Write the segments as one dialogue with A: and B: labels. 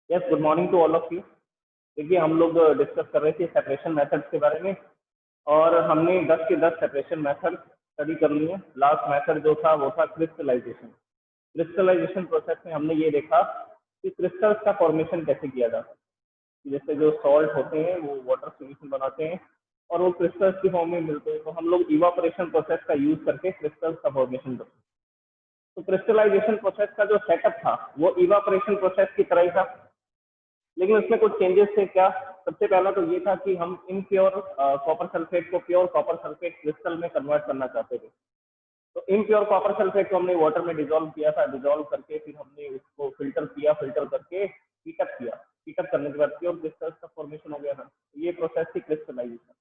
A: Yes, good morning to all of you. देखिए, हम लोग डिस्कस कर रहे थे सेपरेशन मेथड्स के बारे में और हमने 10 के 10 सेपरेशन मेथड स्टडी कर लिए। लास्ट मेथड जो था वो था क्रिस्टलाइजेशन। क्रिस्टलाइजेशन प्रोसेस में हमने ये देखा कि क्रिस्टल्स का फॉर्मेशन कैसे किया जाता है। जैसे जो सॉल्ट होते हैं वो वाटर सॉल्यूशन बनाते हैं और वो क्रिस्टल्स की फॉर्म में मिलते हैं, तो हम लोग इवापोरेशन प्रोसेस का यूज करके क्रिस्टल्स का फॉर्मेशन करते हैं। तो क्रिस्टलाइजेशन प्रोसेस का जो सेटअप था वो इवापोरेशन प्रोसेस की तरह ही था, लेकिन उसमें कुछ चेंजेस थे। क्या? सबसे पहला तो ये था कि हम इम्प्योर कॉपर सल्फेट को प्योर कॉपर सल्फेट क्रिस्टल में कन्वर्ट करना चाहते थे। तो इम्प्योर कॉपर सल्फेट को हमने वाटर में डिजोल्व किया था। डिजोल्व करके फिर हमने उसको फिल्टर किया, फिल्टर करके हीटअप किया। हीटअप करने के बाद प्योर क्रिस्टल्स का फॉर्मेशन हो गया था। ये प्रोसेस थी क्रिस्टलाइजेशन।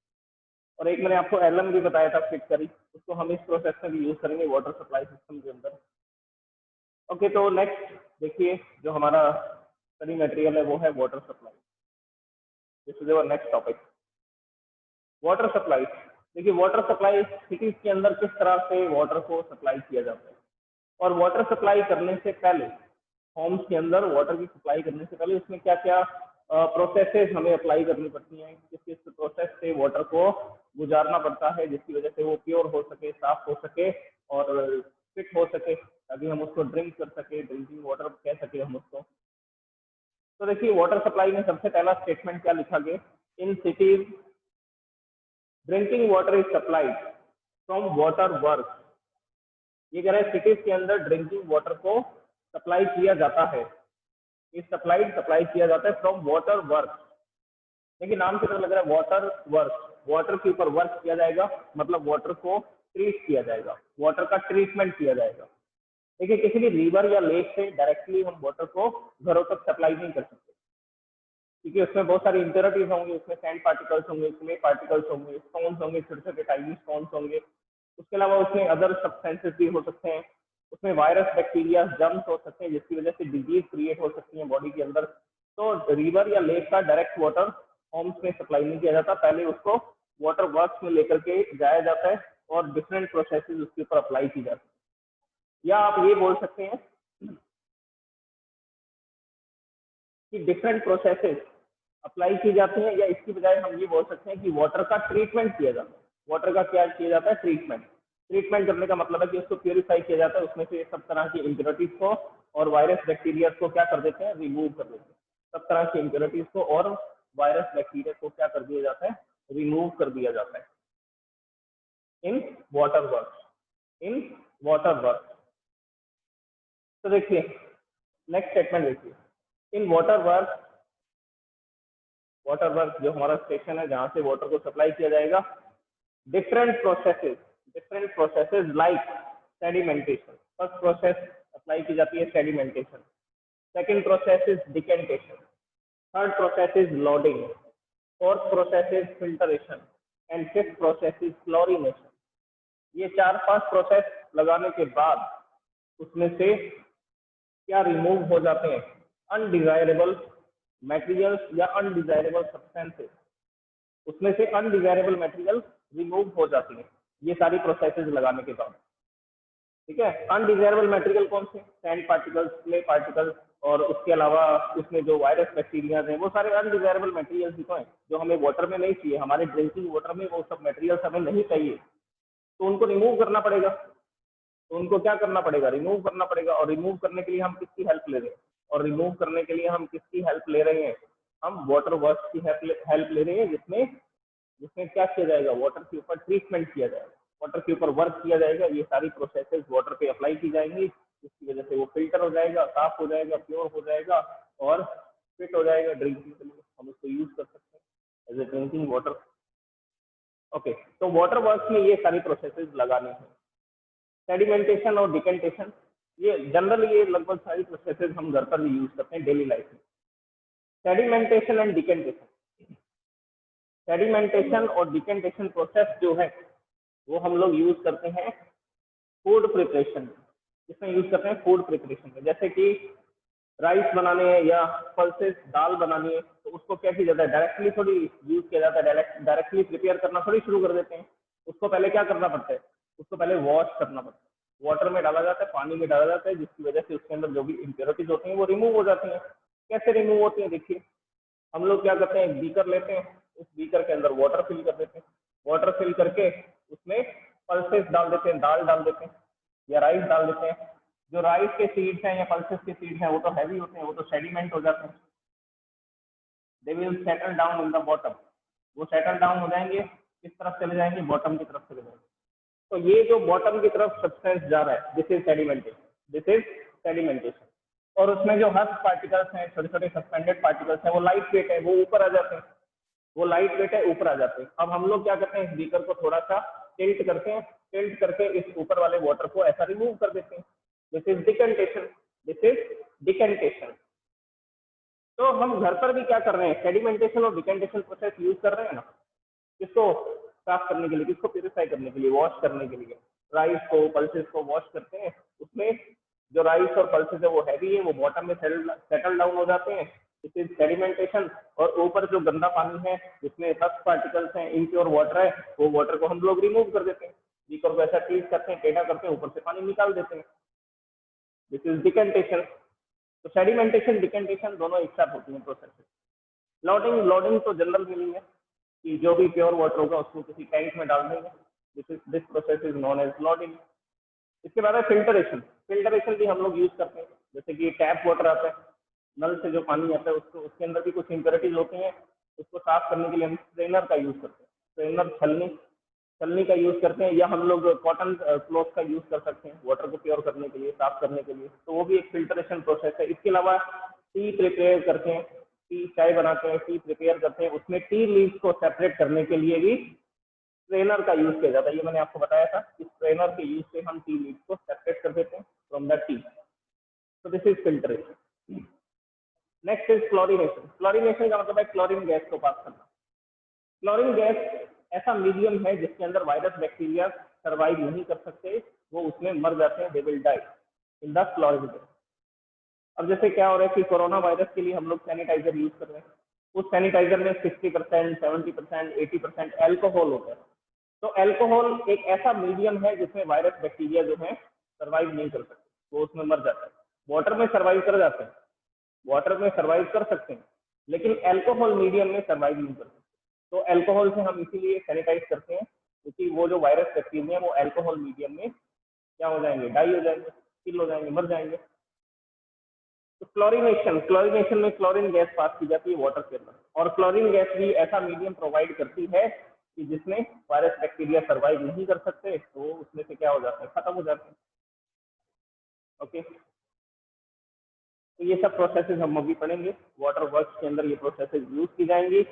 A: और एक मैंने आपको एलएम भी बताया था, फिट करी, उसको हम इस प्रोसेस में भी यूज करेंगे वाटर सप्लाई सिस्टम के अंदर। ओके, तो नेक्स्ट देखिए, जो हमारा स्टडी मटेरियल है वो है water supply. This is our next topic, water supply. देखिए, वाटर सप्लाई सिटीज के अंदर किस तरह से वाटर को सप्लाई किया जाता है, और वाटर सप्लाई करने से पहले होम्स के अंदर वाटर की सप्लाई करने से पहले उसमें क्या क्या प्रोसेसेस हमें अप्लाई करनी पड़ती हैं, किस किस प्रोसेस से वाटर को गुजारना पड़ता है जिसकी वजह से वो प्योर हो सके, साफ हो सके और फिट हो सके, ताकि हम उसको ड्रिंक कर सके, ड्रिंकिंग वाटर कह सके हम उसको। तो देखिए, वाटर सप्लाई में सबसे पहला स्टेटमेंट क्या लिखा गया? In cities drinking water is supplied from water work. ये कह रहे हैं सिटीज के अंदर ड्रिंकिंग वाटर को सप्लाई किया जाता है। इज सप्लाइड, सप्लाई किया जाता है फ्रॉम वाटर वर्क। देखिए, नाम से पता लग रहा है वाटर वर्क, वाटर के ऊपर वर्क किया जाएगा, मतलब वाटर को ट्रीट किया जाएगा, वाटर का ट्रीटमेंट किया जाएगा। देखिए, किसी भी रिवर या लेक से डायरेक्टली हम वाटर को घरों तक सप्लाई नहीं कर सकते, क्योंकि उसमें बहुत सारी इंप्योरिटीज होंगी, उसमें सैंड पार्टिकल्स होंगे, क्ले पार्टिकल्स होंगे, स्टोन्स होंगे, छोटे छोटे टाइनी स्टोन्स होंगे। उसके अलावा उसमें अदर सब्सटेंसेस भी हो सकते हैं, उसमें वायरस, बैक्टीरिया, जर्म्स हो सकते हैं, जिसकी वजह से डिजीज क्रिएट हो सकती है बॉडी के अंदर। तो रिवर या लेक का डायरेक्ट वाटर होम्स में सप्लाई नहीं किया जाता, पहले उसको वाटर वर्क्स में लेकर के जाया जाता है और डिफरेंट प्रोसेसेस उसके ऊपर अप्लाई की जाती है। या आप ये बोल सकते हैं कि डिफरेंट प्रोसेसेस अप्लाई की जाती हैं, या इसकी बजाय हम ये बोल सकते हैं कि वाटर का ट्रीटमेंट किया जाता है। वाटर का क्या किया जाता है? ट्रीटमेंट। ट्रीटमेंट करने का मतलब है कि उसको प्योरीफाई किया जाता है, उसमें से सब तरह की इम्प्योरिटीज को और वायरस बैक्टीरिया को क्या कर देते हैं? रिमूव कर देते हैं। सब तरह की इम्प्योरिटीज को और वायरस बैक्टीरिया को क्या कर दिया जाता है? रिमूव कर दिया जाता है in water work, in water work. तो देखिए, नेक्स्ट स्टेटमेंट देखिए, in water work, water work जो हमारा स्टेशन है जहां से वाटर को सप्लाई किया जाएगा, different processes like sedimentation. First process apply की जाती है sedimentation, second process is decantation, third process is loading, fourth process is filtration and fifth process is chlorination. ये 4-5 प्रोसेस लगाने के बाद उसमें से क्या रिमूव हो जाते हैं? अनडिजायरेबल मटेरियल्स या अनडिजायरेबल सब्सटेंसेस। उसमें से अनडिजायरेबल मटेरियल रिमूव हो जाती है ये सारी प्रोसेसेस लगाने के बाद। ठीक है, अनडिजायरेबल मटेरियल कौन से? सैंड पार्टिकल्स, क्ले पार्टिकल्स, और उसके अलावा उसमें जो वायरस बैक्टीरिया हैं, वो सारे अनडिजायरेबल मटेरियल्स भी तो हैं जो हमें वाटर में नहीं चाहिए, हमारे ड्रिंकिंग वाटर में वो सब मटेरियल्स हमें नहीं चाहिए, तो उनको रिमूव करना पड़ेगा। तो उनको क्या करना पड़ेगा? रिमूव करना पड़ेगा। और रिमूव करने के लिए हम किसकी हेल्प ले रहे हैं? और रिमूव करने के लिए हम किसकी हेल्प ले रहे हैं? हम वाटर वर्क्स की हेल्प ले रहे हैं, जिसमें जिसमें क्या किया जाएगा? वाटर के ऊपर ट्रीटमेंट किया जाएगा, वाटर के ऊपर वर्क किया जाएगा। ये सारी प्रोसेसेस वाटर पे अप्लाई की जाएंगी, जिसकी वजह से वो फिल्टर हो जाएगा, साफ हो जाएगा, प्योर हो जाएगा और फिट हो जाएगा ड्रिंकिंग के लिए। हम उसको यूज कर सकते हैं as a drinking water. Okay, तो वाटर वर्क्स में ये सारी प्रोसेसेस लगानी है। सेडिमेंटेशन और डिकेंटेशन, ये जनरली ये लगभग सारी प्रोसेसेस हम घर पर भी यूज करते हैं डेली लाइफ में। सेडिमेंटेशन एंड डिकेंटेशन, सेडिमेंटेशन और डिकेंटेशन प्रोसेस जो है वो हम लोग यूज करते हैं फूड प्रिपरेशन में। इसमें यूज करते हैं फूड प्रिपरेशन में, जैसे कि राइस बनाने हैं या पल्सेस दाल बनानी है, तो उसको क्या किया जाता है? डायरेक्टली थोड़ी यूज किया जाता है, डायरेक्टली प्रिपेयर करना थोड़ी शुरू कर देते हैं। उसको पहले क्या करना पड़ता है? उसको पहले वॉश करना पड़ता है, वाटर में डाला जाता है, पानी में डाला जाता है, जिसकी वजह से उसके अंदर जो भी इम्प्योरिटीज होती हैं वो रिमूव हो जाती हैं। कैसे रिमूव होती है देखिए, हम लोग क्या करते हैं, एक बीकर लेते हैं, उस बीकर के अंदर वाटर फिल कर देते हैं, वाटर फिल करके उसमें पल्सेस डाल देते हैं, दाल डाल देते हैं या राइस डाल देते हैं। जो राइस के सीड्स हैं या पल्सेस के सीड्स हैं वो तो हैवी होते हैं, वो तो सेडिमेंट हो जाते हैं, they will settle down in the bottom, वो सेटल डाउन हो जाएंगे, किस तरफ चले जाएंगे, बॉटम की तरफ चले जाएंगे। तो ये जो बॉटम की तरफ सब्सटेंस जा रहा है, this is sedimentation, this is sedimentation. और उसमें जो हर्स्ट पार्टिकल्स हैं, छोटे छोटे सस्पेंडेड पार्टिकल्स हैं, वो लाइट वेट है, वो ऊपर आ जाते हैं, वो लाइट वेट है, ऊपर आ जाते हैं। अब हम लोग क्या करते हैं, इस बीकर को थोड़ा सा टिल्ट करते हैं, टिल्ट करके इस ऊपर वाले वाटर को ऐसा रिमूव कर देते हैं, this is decantation, this is decantation. तो हम घर पर भी क्या कर रहे हैं, सेडिमेंटेशन और डिकेंटेशन प्रोसेस यूज कर रहे हैं ना, किसको साफ करने के लिए, किसको प्यूरिफाई करने के लिए, वॉश करने के लिए। राइस को, पल्सेस को वॉश करते हैं, उसमें जो राइस और पल्सेस है वो हैवी है, वो बॉटम में सेटल डाउन हो जाते हैं, इस इज सेडिमेंटेशन। और ऊपर जो गंदा पानी है जिसमें डस्ट पार्टिकल्स हैं, इम्प्योर वाटर है, वो वाटर को हम लोग रिमूव कर देते हैं, बीकर को ऐसा ट्रीट करते हैं, टेढ़ा करते हैं, ऊपर से पानी निकाल देते हैं, दिस इज डिकेंटेशन। तो सेडिमेंटेशन डिकेंटेशन दोनों एक साथ होती हैं प्रोसेस। लोडिंग, लोडिंग तो जनरल मीनिंग है कि जो भी प्योर वाटर होगा उसको किसी टैंक में डाल देंगे, this process is known as loading. इसके बाद है फिल्टरेशन, फिल्टरेशन भी हम लोग यूज करते हैं, जैसे कि टैप वाटर आता है, नल से जो पानी आता है उसको, उसके अंदर भी कुछ इम्प्योरिटीज होती हैं, उसको साफ करने के लिए हम स्ट्रेनर का यूज करते हैं, स्ट्रेनर, छलनी, छलनी का यूज करते हैं, या हम लोग कॉटन क्लॉथ का यूज कर सकते हैं वाटर को प्योर करने के लिए, साफ करने के लिए, तो वो भी एक फिल्टरेशन प्रोसेस है। इसके अलावा टी प्रिपेयर करते हैं, टी चाय बनाते हैं, टी प्रिपेयर करते हैं, उसमें टी लीव्स को सेपरेट करने के लिए भी स्ट्रेनर का यूज किया जाता है। ये मैंने आपको बताया था कि स्ट्रेनर के यूज से हम टी लीव्स को सेपरेट कर देते हैं फ्रॉम द टी। तो this is filtration. Next is chlorination. Chlorination का मतलब है क्लोरीन गैस को पास करना। क्लोरीन गैस ऐसा मीडियम है जिसके अंदर वायरस बैक्टीरिया सर्वाइव नहीं कर सकते, वो उसमें मर जाते हैं, they will die in the chlorine gas. अब जैसे क्या हो रहा है कि कोरोना वायरस के लिए हम लोग सैनिटाइजर यूज कर रहे हैं, उस सैनिटाइजर में 60%, 70%, 80% एल्कोहल होता है। तो एल्कोहल एक ऐसा मीडियम है जिसमें वायरस बैक्टीरिया जो है सर्वाइव नहीं कर सकते, वो उसमें मर जाता है। वाटर में सर्वाइव कर जाते हैं, वाटर में सर्वाइव कर सकते हैं, लेकिन एल्कोहल मीडियम में सर्वाइव नहीं कर सकते। तो एल्कोहल से हम इसीलिए सैनिटाइज करते हैं क्योंकि वो जो वायरस बैक्टीरिया वो एल्कोहल मीडियम में क्या हो जाएंगे, डाई हो जाएंगे, किल हो जाएंगे, मर जाएंगे। तो क्लोरीनेशन, क्लोरीनेशन में क्लोरीन गैस पास की जाती है वाटर के अंदर, और क्लोरीन गैस भी ऐसा मीडियम प्रोवाइड करती है कि जिसमें वायरस बैक्टीरिया सर्वाइव नहीं कर सकते, तो उसमें से क्या हो जाते हैं, खत्म हो जाते हैं। ओके, तो ये सब प्रोसेसेस हम अभी पढ़ेंगे, वाटर वर्क्स के अंदर ये प्रोसेसेस यूज की जाएंगी।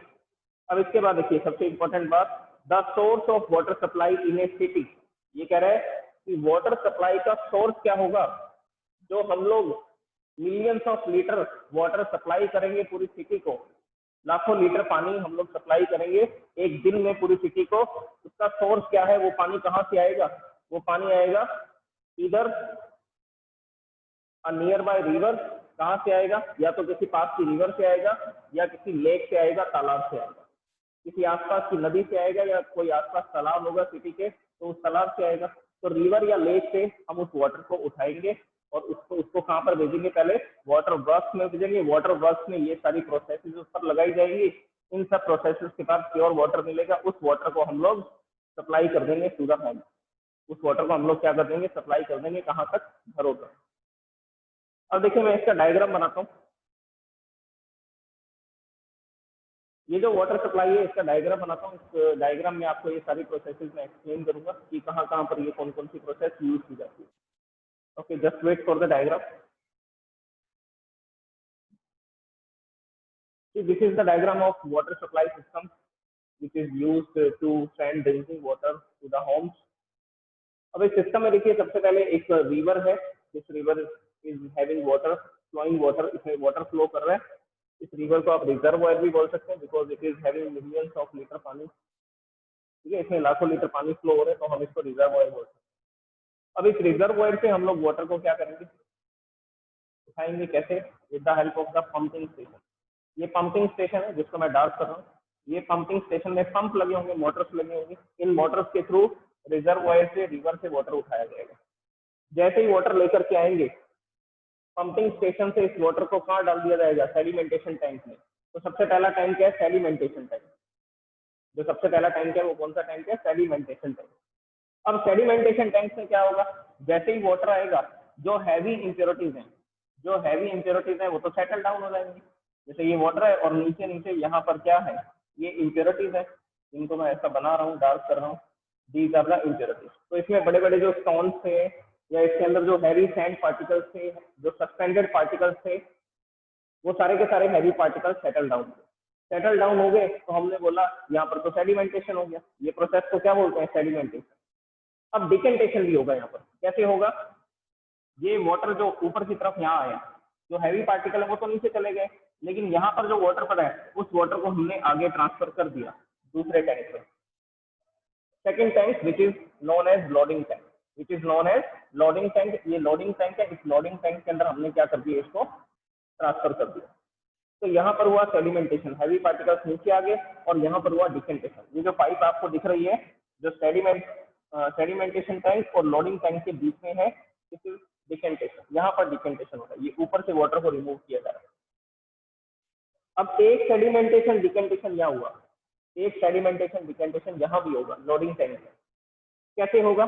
A: अब इसके बाद देखिए सबसे इंपॉर्टेंट बात, the source of water supply in A city. ये कह रहा है कि वाटर सप्लाई का सोर्स क्या होगा, जो हम लोग millions of litre water supply करेंगे पूरी सिटी को, लाखों लीटर पानी हम लोग सप्लाई करेंगे एक दिन में पूरी सिटी को, उसका सोर्स क्या है, वो पानी कहाँ से आएगा, वो पानी आएगा इधर नियर बाय रिवर, कहाँ से आएगा, या तो किसी पास की रिवर से आएगा, या किसी लेक से आएगा, तालाब से आएगा, किसी आसपास की नदी से आएगा, या कोई आसपास तालाब होगा सिटी के तो उस तालाब से आएगा। तो रिवर या लेक से हम उस वाटर को उठाएंगे और उसको उसको कहाँ पर भेजेंगे, पहले वाटर वर्क्स में भेजेंगे, वाटर वर्क्स में ये सारी प्रोसेसेस उस पर लगाई जाएंगी, इन सब प्रोसेसेस के बाद प्योर वाटर मिलेगा, उस वाटर को हम लोग सप्लाई कर देंगे टू द होम, उस वाटर को हम लोग क्या कर देंगे, सप्लाई कर देंगे कहाँ तक, घरों तक। अब देखिए मैं इसका डायग्राम बनाता हूँ, ये जो वाटर सप्लाई है इसका डायग्राम बनाता हूँ, इस डायग्राम में आपको ये सारी प्रोसेसेस मैं एक्सप्लेन करूंगा कि कहाँ कहाँ पर ये कौन कौन सी प्रोसेस यूज की जाती है। Okay, just wait for the diagram. This is the diagram of water supply system which is used to send drinking water to the homes। अब इस सिस्टम में देखिए सबसे पहले एक रिवर है, this river is having water, flowing water, इसमें water flow कर रहा है। इस रिवर को आप रिजर्वॉयर भी बोल सकते हैं because it is having millions of litre पानी, ठीक है, इसमें लाखों लीटर पानी फ्लो हो रहे हैं, तो हम इसको रिजर्वॉयर बोल सकते हैं। अब इस रिजर्वॉयर से हम लोग वाटर को क्या करेंगे, उठाएंगे कैसे, with the help of the pumping station. ये पंपिंग स्टेशन है जिसको मैं डार्क कर रहा हूँ, ये पंपिंग स्टेशन में पंप लगे होंगे, मोटर्स लगे होंगे, इन मोटर्स के थ्रू रिजर्वॉयर से रिवर से वाटर उठाया जाएगा। जैसे ही वाटर लेकर के आएंगे पंपिंग स्टेशन से इस वाटर को कहाँ डाल दिया जाएगा, सेडिमेंटेशन टैंक में। तो सबसे पहला टैंक क्या है, सेडिमेंटेशन टैंक। जो सबसे पहला टैंक है वो कौन सा टैंक है, सेडिमेंटेशन टैंक। अब सेडिमेंटेशन टैंक से क्या होगा, जैसे ही वाटर आएगा, जो हैवी इंप्योरिटीज हैं, जो हैवी इंप्योरिटीज हैं वो तो सेटल डाउन हो जाएंगी। जैसे ये वाटर है और नीचे नीचे यहाँ पर क्या है, ये इंप्योरिटीज है, इनको मैं ऐसा बना रहा हूँ, डार्क कर रहा हूँ, दीज आर द इंप्योरिटीज। तो इसमें बड़े बड़े जो स्टोन्स थे या इसके अंदर जो हैवी सैंड पार्टिकल्स थे, जो सस्पेंडेड पार्टिकल्स थे, वो सारे के सारे heavy particles settle down settle down हो गए। तो हमने बोला यहाँ पर तो सेडिमेंटेशन हो गया। ये प्रोसेस को क्या बोलते हैं, सेडिमेंटेशन। अब डिकेंटेशन भी होगा यहाँ पर। कैसे होगा, ये वाटर जो ऊपर की तरफ यहाँ आया, जो हैवी पार्टिकल है वो तो नीचे चले गए, लेकिन यहाँ पर जो वाटर पड़ा है उस वाटर को हमने आगे ट्रांसफर कर दिया दूसरे टैंक में। Second tank which is known as loading tank, which is known as loading tank. ये लोडिंग टैंक है, इस लोडिंग टैंक के अंदर हमने क्या कर दिया, इसको ट्रांसफर कर दिया। तो यहाँ पर हुआ सेडिमेंटेशन, हैवी पार्टिकल्स नीचे आ गए, और यहाँ पर हुआ डिकेंटेशन। ये जो पाइप आपको दिख रही है, जो सेडिमेंटेशन टैंक और लोडिंग टैंक के बीच में है, दिस इज डिकेंटेशन। यहाँ पर डिकेंटेशन होता है, ये ऊपर से वाटर को रिमूव किया जा रहा है। अब एक सेडिमेंटेशन डिकेंटेशन यहाँ हुआ, एक सेडिमेंटेशन डिकेंटेशन यहाँ भी होगा लोडिंग टैंक में। कैसे होगा,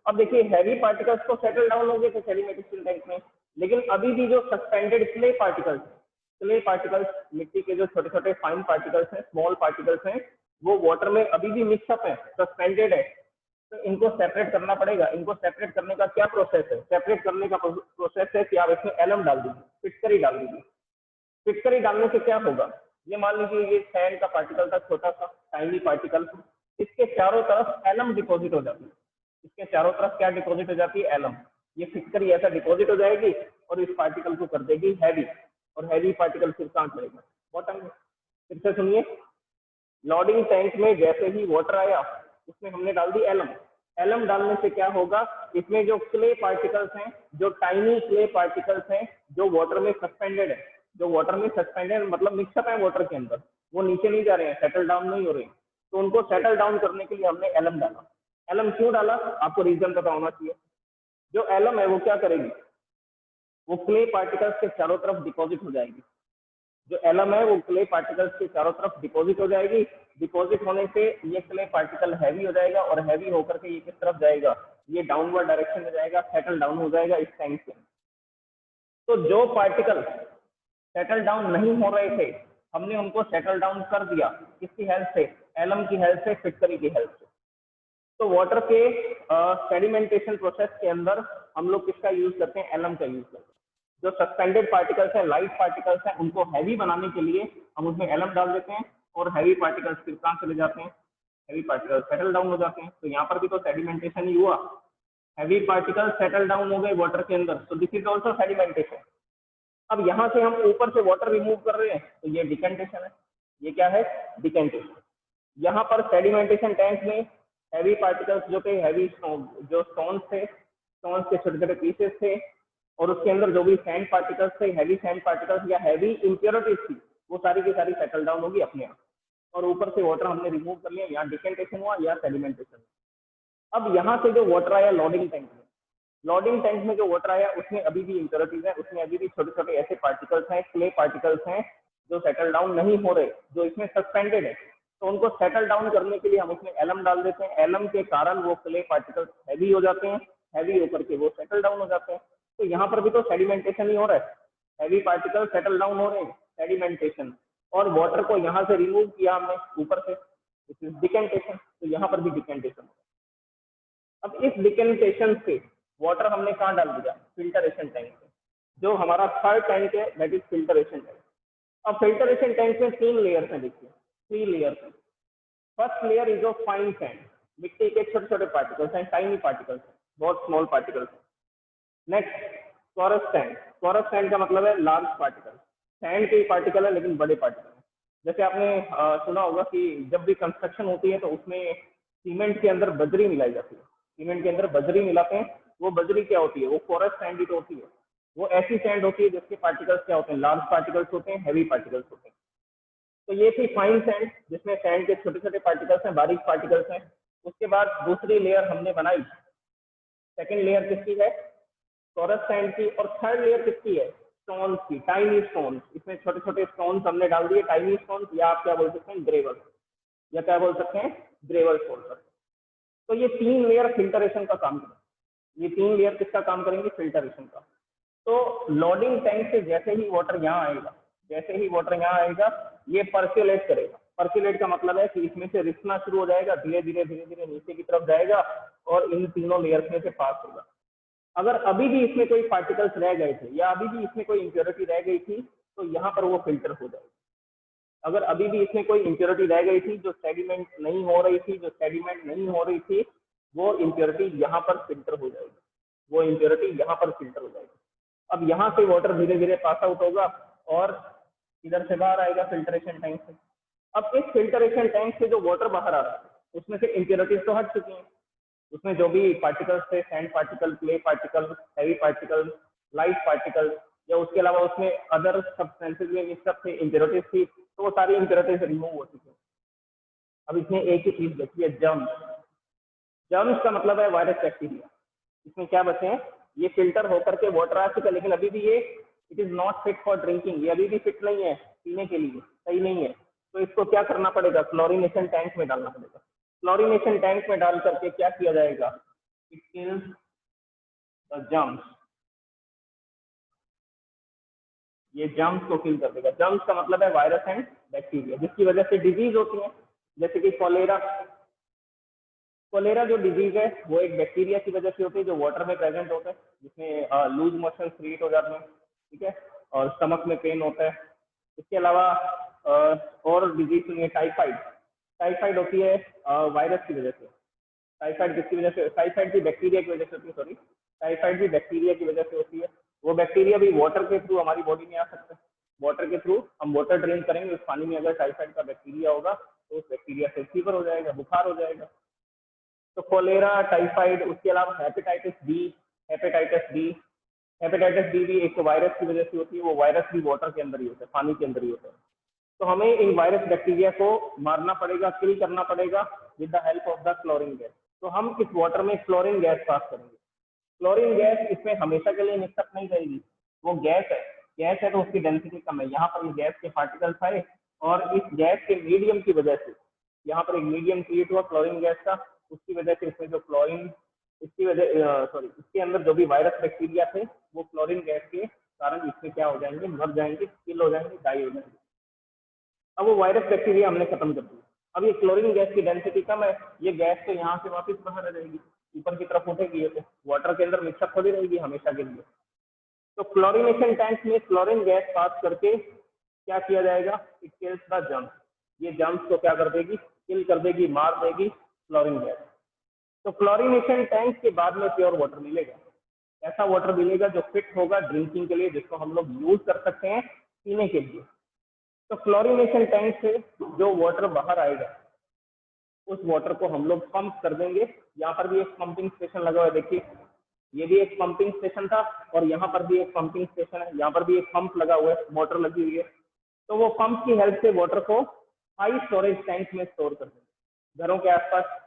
A: अब देखिए हैवी पार्टिकल्स तो सेटल डाउन हो गए थे सेडिमेंटेशन टैंक में, लेकिन अभी भी जो सस्पेंडेड क्ले पार्टिकल्स, मिट्टी के जो छोटे छोटे फाइन पार्टिकल्स हैं, स्मॉल पार्टिकल्स हैं, वो वाटर में अभी भी मिक्सअप है, सस्पेंडेड है। तो इनको सेपरेट करना पड़ेगा। इनको सेपरेट करने का क्या प्रोसेस है, सेपरेट करने का प्रोसेस है कि आप इसमें एलम डाल दीजिए, फिटकरी डाल दीजिए। फिटकरी डालने से क्या होगा, ये मान लीजिए ये सैंड का पार्टिकल था, छोटा सा टाइनी पार्टिकल, इसके चारों तरफ एलम डिपॉजिट हो जाती है। इसके चारों तरफ क्या डिपॉजिट हो जाती है, एलम। ये फिटकरी ऐसा डिपॉजिट हो जाएगी और इस पार्टिकल को कर देगी हैवी, और हैवी पार्टिकल फिर कहाँ चलेगा, बॉटम में। फिर से सुनिए, लोडिंग टैंक में जैसे ही वाटर आया उसमें हमने डाल दी एलम। एलम डालने से क्या होगा, इसमें जो क्ले पार्टिकल्स हैं, जो टाइनी क्ले पार्टिकल्स हैं, जो वाटर में सस्पेंडेड है, जो वाटर में सस्पेंडेड मतलब मिक्सअप है वाटर के अंदर, वो नीचे नहीं जा रहे हैं, सेटल डाउन नहीं हो रहे हैं। तो उनको सेटल डाउन करने के लिए हमने एलम डाला। एलम क्यों डाला, आपको रीजन पता होना चाहिए। जो एलम है वो क्या करेगी, वो क्ले पार्टिकल्स के चारों तरफ डिपॉजिट हो जाएगी। जो एलम है वो क्ले पार्टिकल्स के चारों तरफ डिपॉजिट हो जाएगी। डिपॉजिट होने से ये क्ले पार्टिकल हैवी हो जाएगा, और हैवी होकर के ये किस तरफ जाएगा, ये डाउनवर्ड डायरेक्शन में जाएगा, सेटल डाउन हो जाएगा इस टैंक से। तो जो पार्टिकल सेटल डाउन नहीं हो रहे थे, हमने उनको सेटल डाउन कर दिया, किसकी हेल्प से, एलम की हेल्प से, फिटकरी की हेल्प से। तो वाटर के सेडिमेंटेशन प्रोसेस के अंदर हम लोग किसका यूज करते हैं, एलम का यूज करते हैं। जो सस्पेंडेड पार्टिकल्स हैं, लाइट पार्टिकल्स हैं, उनको हैवी बनाने के लिए हम उसमें एलम डाल देते हैं, और हैवी पार्टिकल्स फिर कहाँ चले जाते हैं, हैवी पार्टिकल्स सेटल डाउन हो जाते हैं। तो यहाँ पर भी तो सेडिमेंटेशन ही हुआ, हैवी पार्टिकल्स सेटल डाउन हो गए वाटर के अंदर, तो दिस इज ऑल्सो सेडिमेंटेशन। अब यहाँ से हम ऊपर से वाटर रिमूव कर रहे हैं, तो ये डिकेंटेशन है। ये क्या है, डिकेंटेशन। यहाँ पर सेडिमेंटेशन टैंक में हैवी पार्टिकल्स जो थे, हैवी जो स्टोन्स थे, स्टोन्स के छोटे छोटे पीसेस थे, और उसके अंदर जो भी सैंड पार्टिकल्स थे, हैवी सैंड पार्टिकल्स या हैवी इंप्योरिटीज थी, वो सारी की सारी सेटल डाउन होगी अपने आप, और ऊपर से वाटर हमने रिमूव कर लिया। यहाँ डिकेंटेशन हुआ या सेडिमेंटेशन। अब यहाँ से जो वाटर आया लोडिंग टैंक में, लोडिंग टैंक में जो वाटर आया उसमें अभी भी इंप्योरिटीज है, उसमें अभी भी छोटे छोटे ऐसे पार्टिकल्स हैं, क्ले पार्टिकल्स हैं, जो सेटल डाउन नहीं हो रहे, जो इसमें सस्पेंडेड है। तो उनको सेटल डाउन करने के लिए हम उसमें एलम डाल देते हैं। एलम के कारण वो क्ले पार्टिकल्स हैवी हो जाते हैं, हैवी होकर के वो सेटल डाउन हो जाते हैं। तो यहाँ पर भी तो सेडिमेंटेशन ही हो रहा है, हैवी पार्टिकल सेटल डाउन हो रहे हैं, सेडिमेंटेशन। और वाटर को यहाँ से रिमूव किया हमने ऊपर से, डिकेंटेशन। तो यहाँ पर भी डिकेंटेशन। अब इस डिकेंटेशन से वाटर हमने कहाँ डाल दिया, फिल्टरेशन टैंक में। जो हमारा थर्ड टैंक है दैट इज फिल्टरेशन टैंक। अब फिल्टरेशन टैंक में 3 लेयर्स हैं, देखिए 3 लेयर्स हैं। First layer is of fine sand, मिट्टी के छोटे छोटे पार्टिकल्स हैं, टाइनी पार्टिकल्स हैं, बहुत स्मॉल पार्टिकल्स हैं। Next coarse sand. Coarse sand का मतलब है लार्ज पार्टिकल, सैंड के पार्टिकल है लेकिन बड़े पार्टिकल है। जैसे आपने सुना होगा कि जब भी कंस्ट्रक्शन होती है तो उसमें सीमेंट के अंदर बजरी मिलाई जाती है, सीमेंट के अंदर बजरी मिलाते हैं। वो बजरी क्या होती है, वो कोरस सैंड ही तो होती है। वो ऐसी सैंड होती है जिसके पार्टिकल्स क्या होते हैं, लार्ज पार्टिकल्स होते हैं, हैवी पार्टिकल्स होते हैं। तो ये थी फाइन सैंड, जिसमें सैंड के छोटे छोटे पार्टिकल्स हैं, बारीक पार्टिकल्स हैं। उसके बाद दूसरी लेयर हमने बनाई, सेकेंड लेयर किसकी है, कोरस सैंड की। और थर्ड लेयर किसकी है? स्टोन्स की, टाइनी स्टोन्स। इसमें छोटे छोटे स्टोन्स हमने डाल दिए, टाइनी स्टोन्स, या आप क्या बोल सकते हैं, ग्रेवल, या क्या बोल सकते हैं, ग्रेवल बोल सकते हैं। तो ये 3 लेयर फिल्टरेशन का काम करेंगे। ये 3 लेयर किसका काम करेंगे? फिल्टरेशन का। तो लोडिंग टैंक से जैसे ही वाटर यहाँ आएगा, जैसे ही वाटर यहाँ आएगा, ये पर्कुलेट करेगा। पर्कुलेट का मतलब है कि इसमें से रिसना शुरू हो जाएगा, धीरे धीरे नीचे की तरफ जाएगा और इन तीनों लेयर्स में से पास होगा। अगर अभी भी इसमें कोई पार्टिकल्स रह गए थे या अभी भी इसमें कोई इम्प्योरिटी रह गई थी, तो यहाँ पर वो फिल्टर हो जाएगी। अगर अभी भी इसमें कोई इम्प्योरिटी रह गई थी, जो सेडिमेंट नहीं हो रही थी, जो सेडिमेंट नहीं हो रही थी, वो इम्प्योरिटी यहाँ पर फिल्टर हो जाएगी, वो इम्प्योरिटी यहाँ पर फिल्टर हो जाएगी। अब यहाँ से वाटर धीरे धीरे पास आउट होगा और इधर से बाहर आएगा फिल्टरेशन टैंक से। अब इस फिल्टरेशन टैंक से जो वाटर बाहर आ रहा है, उसमें से इम्प्योरिटीज तो हट चुकी हैं। उसमें जो भी पार्टिकल्स थे, sand particle, clay particle, heavy particle, light particle, या उसके अलावा उसमें अदर सब्सटेंसेज में मिक्सअप थे, इम्प्योरिटीज थी, तो वो सारी इम्प्योरिटीज रिमूव हो चुकी हैं। अब इसमें एक ही चीज बची है, जर्म्स। जर्म्स का मतलब है वायरस, बैक्टीरिया। इसमें क्या बचे हैं? ये फिल्टर होकर के वाटर आ चुका है, लेकिन अभी भी ये it is not fit for drinking, ये अभी भी फिट नहीं है पीने के लिए, सही नहीं है। तो इसको क्या करना पड़ेगा? क्लोरीनेशन टैंक में डालना पड़ेगा। क्लोरीनेशन टैंक में डाल करके क्या किया जाएगा? It kills the germs. ये जर्म्स को किल कर देगा। जर्म्स का मतलब है वायरस एंड बैक्टीरिया, जिसकी वजह से डिजीज होती है, जैसे कि कॉलेरा। कॉलेरा जो डिजीज है वो एक बैक्टीरिया की वजह से होती है, जो वाटर में प्रेजेंट होता है, जिसमें लूज मोशन क्रिएट हो जाते हैं, ठीक है, और स्टमक में पेन होता है। इसके अलावा और डिजीज सुनिए, टाइफाइड। टाइफाइड होती है वायरस की वजह से। टाइफाइड किसकी वजह से? टाइफाइड भी बैक्टीरिया की वजह से होती है, सॉरी, टाइफाइड भी बैक्टीरिया की वजह से होती है। वो बैक्टीरिया भी वाटर के थ्रू हमारी बॉडी में आ सकता है। वाटर के थ्रू हम वाटर ड्रिंक करेंगे, उस पानी में अगर टाइफाइड का बैक्टीरिया होगा तो उस बैक्टीरिया से फीवर हो जाएगा, बुखार हो जाएगा। तो कोलेरा, टाइफाइड, उसके अलावा hepatitis B. Hepatitis B, hepatitis B भी एक वायरस की वजह से होती है। वो वायरस भी वाटर के अंदर ही होता है, पानी के अंदर ही होता है। तो हमें इन वायरस बैक्टीरिया को मारना पड़ेगा, किल करना पड़ेगा with the help of the chlorine gas. तो हम इस वाटर में क्लोरीन गैस पास करेंगे। क्लोरीन गैस इसमें हमेशा के लिए मिक्सअप नहीं रहेगी, वो गैस है। गैस है तो उसकी डेंसिटी कम है। यहाँ पर ये गैस के पार्टिकल्स आए और इस गैस के मीडियम की वजह से यहाँ पर एक मीडियम क्रिएट हुआ क्लोरीन गैस का, उसकी वजह से इसमें जो क्लोरीन, इसकी वजह सॉरी, इसके अंदर जो भी वायरस बैक्टीरिया थे वो क्लोरीन गैस के कारण इसमें क्या हो जाएंगे? मर जाएंगे, किल हो जाएंगे, डाई हो जाएंगे। अब वो वायरस बैक्टीरिया हमने खत्म कर दिया। अब ये क्लोरीन गैस की डेंसिटी कम है, ये गैस तो यहाँ से वापस बाहर आ जाएगी, ऊपर की तरफ उठेगी, तो वाटर के अंदर मिक्सअप होती रहेगी हमेशा के लिए। तो क्लोरीनेशन टैंक में क्लोरीन गैस पास करके क्या किया जाएगा? It kills the germs. ये जर्म्स को क्या कर देगी? किल कर देगी, मार देगी क्लोरीन गैस। तो क्लोरीनेशन टैंक के बाद में प्योर वाटर मिलेगा। ऐसा वाटर मिलेगा जो फिट होगा ड्रिंकिंग के लिए, जिसको हम लोग यूज कर सकते हैं पीने के लिए। तो क्लोरीनेशन टैंक से जो वाटर बाहर आएगा उस वाटर को हम लोग पंप कर देंगे। यहाँ पर भी एक पंपिंग स्टेशन लगा हुआ है, देखिए ये भी एक पंपिंग स्टेशन था और यहाँ पर भी एक पंपिंग स्टेशन है। यहाँ पर भी एक पंप लगा हुआ है, मोटर लगी हुई है। तो वो पंप की हेल्प से वाटर को हाई स्टोरेज टैंक में स्टोर कर देंगे। घरों के आसपास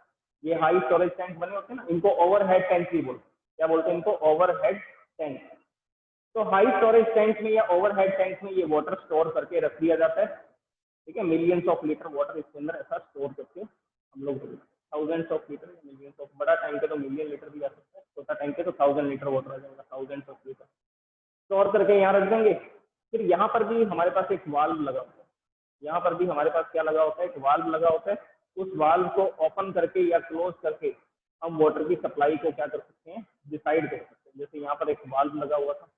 A: ये हाई स्टोरेज टैंक बने होते हैं ना, इनको ओवरहेड टैंक भी बोलते हैं। क्या बोलते हैं इनको? Overhead tank. तो हाई स्टोरेज टैंक में या ओवरहेड टैंक में ये वाटर स्टोर करके रख दिया जाता है, ठीक है। मिलियंस ऑफ लीटर वाटर इसके अंदर ऐसा स्टोर करके हम लोग, thousands of litre, millions of, बड़ा टैंक है तो मिलियन लीटर भी आ सकता है, छोटा टैंक है तो 1000 लीटर वाटर आ जाएगा, थाउजेंड्स ऑफ लीटर स्टोर करके यहाँ रख देंगे। फिर यहाँ पर भी हमारे पास एक वाल्व लगा होता है। यहाँ पर भी हमारे पास क्या लगा होता है? एक वाल्व लगा होता है। उस वाल्व को ओपन करके या क्लोज करके हम वाटर की सप्लाई को क्या कर सकते हैं? डिसाइड कर सकते हैं। जैसे यहाँ पर एक वाल्व लगा हुआ था,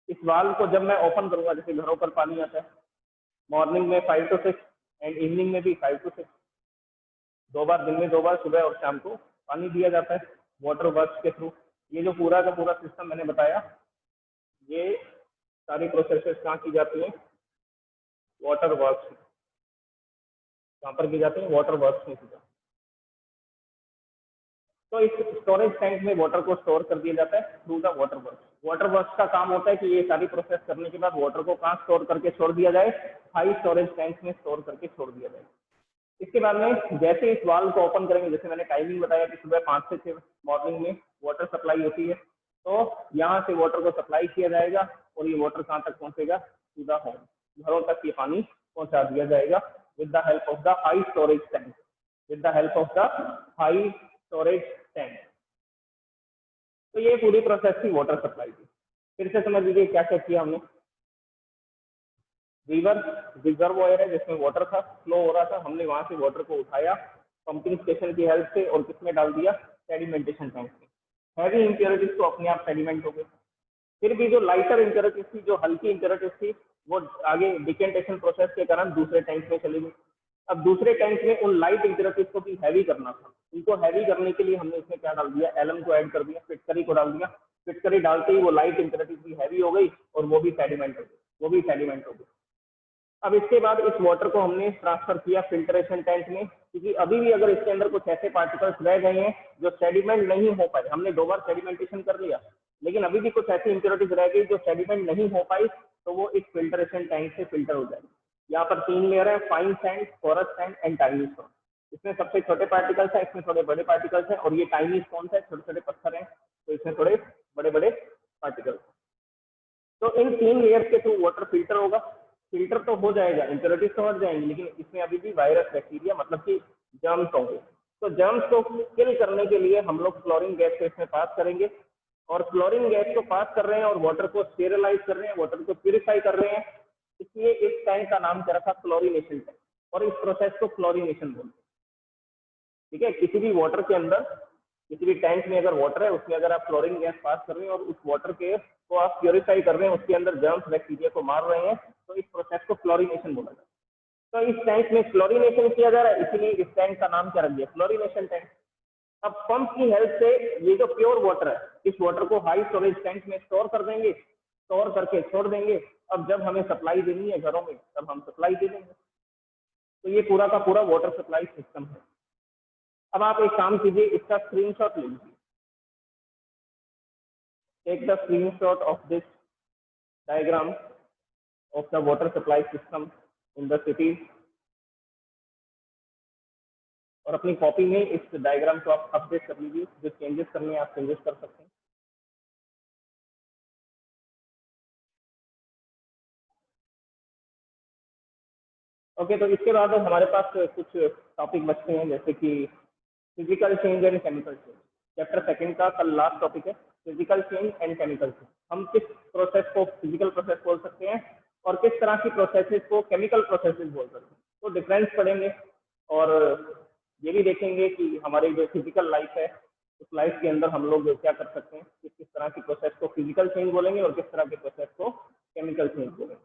A: इस वाल्व को जब मैं ओपन करूंगा, जैसे घरों पर पानी आता है मॉर्निंग में 5 to 6 एंड इवनिंग में भी 5 to 6, 2 बार दिन में, 2 बार सुबह और शाम को पानी दिया जाता है वाटर वर्क्स के थ्रू। ये जो पूरा का पूरा सिस्टम मैंने बताया, ये सारी प्रोसेसेस कहाँ की जाती हैं? Water works. कहाँ पर की जाती है? वाटर वर्क्स में की जाती है। तो इस स्टोरेज टैंक में वाटर को स्टोर कर दिया जाता है through the water works. Water works का काम होता है कि ये सारी प्रोसेस करने के बाद वाटर को कहाँ स्टोर करके छोड़ दिया जाए? हाई स्टोरेज टैंक में स्टोर करके छोड़ दिया जाए। इसके बाद में जैसे इस वाल्व को ओपन करेंगे, जैसे मैंने टाइमिंग बताया कि सुबह 5 से 6 मॉर्निंग में वाटर सप्लाई होती है, तो यहाँ से वाटर को सप्लाई किया जाएगा और ये वाटर कहाँ तक पहुँचेगा, टू द होम, घरों तक ये पानी पहुँचा दिया जाएगा with the help of the high storage tank, with the help of the high storage tank. तो ये पूरी प्रोसेस थी वाटर सप्लाई की। फिर से समझ लीजिए क्या क्या किया हमने। रिवर रिजर्वॉयर है जिसमें वाटर था, फ्लो हो रहा था, हमने वहां से वाटर को उठाया पंपिंग स्टेशन की हेल्प से और किसमें डाल दिया, सेडिमेंटेशन टैंक में। हैवी इंप्योरिटीज तो अपने आप सेडिमेंट हो गए। फिर भी जो लाइटर इंप्योरिटीज थी, जो हल्की इंप्योरिटीज थी, वो आगे डिकेंटेशन प्रोसेस के कारण दूसरे टैंक में चली गई। अब दूसरे टैंक में उन लाइट इंप्योरिटीज को भी हैवी करना था। उनको हैवी करने के लिए हमने इसमें क्या डाल दिया, एलम को ऐड कर दिया, फिटकरी को डाल दिया। फिटकरी डालते ही वो लाइट इंप्योरिटीज भी हैवी हो गई और वो भी सेडिमेंट हो गई, वो भी सेडिमेंट हो गई। अब इसके बाद इस वाटर को हमने ट्रांसफर किया फिल्ट्रेशन टैंक में, क्योंकि अभी भी अगर इसके अंदर कुछ ऐसे पार्टिकल्स रह गए हैं जो सेडिमेंट नहीं हो पाए, हमने 2 बार सेडिमेंटेशन कर लिया, लेकिन अभी भी कुछ ऐसी इंप्योरिटीज रह गई जो सेडिमेंट नहीं हो पाई, तो वो इस फिल्ट्रेशन टैंक से फिल्टर हो जाएगी। यहाँ पर 3 लेयर है, fine sand, porous sand and tiny stone. इसमें सबसे छोटे पार्टिकल्स हैं, इसमें थोड़े बड़े पार्टिकल्स हैं, और ये टाइनी स्टोन है, छोटे छोटे पत्थर हैं, तो इसमें थोड़े बड़े बड़े पार्टिकल्स। तो इन 3 लेयर्स के थ्रू वाटर फिल्टर होगा। फिल्टर तो हो जाएगा, इंप्योरिटीज तो हट जाएंगी, लेकिन इसमें अभी भी वायरस, बैक्टीरिया, मतलब कि जर्म्स होंगे। तो जर्म्स को किल करने के लिए हम लोग क्लोरीन गैस को इसमें पास करेंगे, और क्लोरीन गैस को पास कर रहे हैं और वाटर को स्टेरिलाइज कर रहे हैं, वाटर को प्यूरिफाई कर रहे हैं, इसलिए इस टैंक का नाम क्या रखा, क्लोरीनेशन टैंक, और इस प्रोसेस को क्लोरीनेशन बोलते हैं। ठीक है, किसी भी वाटर के अंदर, किसी भी टैंक में अगर वाटर है, उसमें अगर आप क्लोरीन गैस पास कर रहे हैं और उस वाटर के को आप प्योरीफाई कर रहे हैं, उसके अंदर जर्म्स बैक्टीरिया को मार रहे हैं, तो इस प्रोसेस को क्लोरीनेशन बोला जाता है। तो इस टैंक में क्लोरीनेशन किया जा रहा है, इसलिए इस टैंक का नाम क्या रख दिया, क्लोरीनेशन टैंक। अब पंप की हेल्प से ये जो प्योर वाटर है, इस वाटर को हाई स्टोरेज टैंक में स्टोर कर देंगे, स्टोर करके छोड़ देंगे। अब जब हमें सप्लाई देनी है घरों में, तब हम सप्लाई दे देंगे। तो ये पूरा का पूरा वाटर सप्लाई सिस्टम है। अब आप एक काम कीजिए, इसका स्क्रीनशॉट ले लीजिए। Take the screenshot of this diagram of the water supply system in the city, और अपनी कॉपी में इस डायग्राम को आप अपडेट कर लीजिए। जो चेंजेस करने हैं आप चेंजेस कर सकते हैं। ओके, तो इसके बाद हमारे पास कुछ टॉपिक बचते हैं, जैसे कि physical change and chemical change. Chapter 2 का कल लास्ट टॉपिक है, physical change and chemical change. हम किस प्रोसेस को फिजिकल प्रोसेस बोल सकते हैं और किस तरह की प्रोसेसेस को केमिकल प्रोसेसेस बोल सकते हैं, तो डिफरेंस पढ़ेंगे। और ये भी देखेंगे कि हमारी जो फिजिकल लाइफ है, उस लाइफ के अंदर हम लोग क्या कर सकते हैं, किस किस तरह की प्रोसेस को फिजिकल चेंज बोलेंगे और किस तरह के प्रोसेस को केमिकल चेंज बोलेंगे।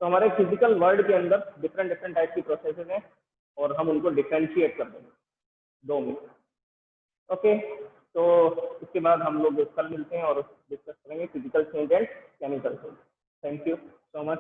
A: तो हमारे फिजिकल वर्ल्ड के अंदर डिफरेंट डिफरेंट टाइप की प्रोसेसेस हैं, और हम उनको डिफ्रेंशिएट कर देंगे 2 में। ओके, तो इसके बाद हम लोग कल मिलते हैं और डिस्कस करेंगे physical change and chemical change. Thank you so much.